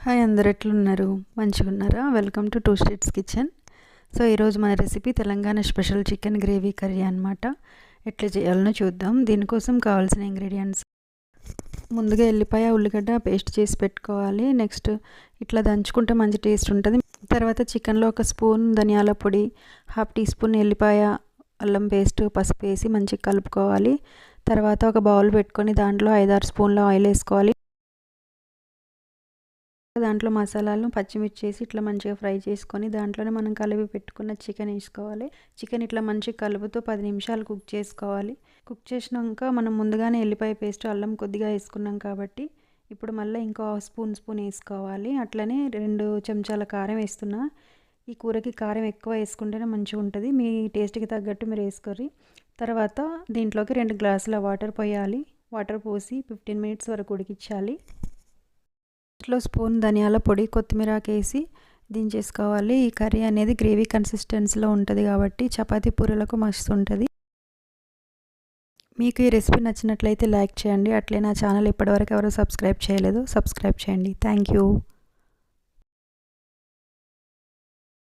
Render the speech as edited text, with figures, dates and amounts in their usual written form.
Hi అందరు ఎట్లున్నారు? మంచిగున్నారా? Welcome to two streets kitchen. So ఈరోజు మన recipe Telangana special chicken gravy curry అనమాట. ఎట్లా చేయాలనో చూద్దాం. దీనికోసం కావాల్సిన ఇంగ్రీడియంట్స్ ముందుగా ఎల్లిపాయ ఉల్లిగడ్డ పేస్ట్ చేసి పెట్టుకోవాలి. నెక్స్ట్ ఇట్లా దంచుకుంటే మంచి టేస్ట్ ఉంటుంది. తర్వాత చికెన్లో 1 స్పూన్ ధనియాల పొడి, 1/2 టీ స్పూన్ ఎల్లిపాయ అల్లం పేస్ట్ పసుపు వేసి మంచిగా కలుపుకోవాలి. తర్వాత ఒక బౌల్ పెట్టుకొని దాంట్లో 5-6 స్పూన్ల ఆయిల్ వేసుకోవాలి. దాంట్లో మసాలాలను పచ్చిమిర్చి వేసి ఇట్లా మంచిగా ఫ్రై చేసుకొని దాంట్లోనే మనం కలిపి పెట్టుకున్న చికెన్ వేసుకోవాలి. చికెన్ ఇట్లా మంచిగా కలుపుతూ 10 నిమిషాలు కుక్ చేసుకోవాలి. కుక్ చేసినాక మనం ముందుగానే ఎల్లిపాయ పేస్ట్ అల్లం కొద్దిగా వేసుకున్నాం కాబట్టి ఇప్పుడు మళ్ళీ ఇంకో స్పూన్ వేసుకోవాలి. అట్లనే 2 చెంచాల కారం వేస్తున్నా. ఈ కూరకి కారం ఎక్కువ వేసుకుంటేనే మంచిగా ఉంటుంది. మీ టేస్ట్కి తగ్గట్టు మీరు వేసుకోరి. తర్వాత దీంట్లోకి 2 గ్లాసుల వాటర్ పోయాలి. వాటర్ పోసి 15 మినిట్స్ వరకు ఉడికించాలి. ఇంట్లో స్పూన్ ధనియాల పొడి కొత్తిమీర వేసి దించేసుకోవాలి. ఈ కర్రీ అనేది గ్రేవీ కన్సిస్టెన్సీలో ఉంటుంది కాబట్టి చపాతీ పూరీలకు మస్తు ఉంటుంది. మీకు ఈ రెసిపీ నచ్చినట్లయితే లైక్ చేయండి. అట్లే నా ఛానల్ ఇప్పటివరకు ఎవరు సబ్స్క్రైబ్ చేయలేదు, సబ్స్క్రైబ్ చేయండి. Thank you.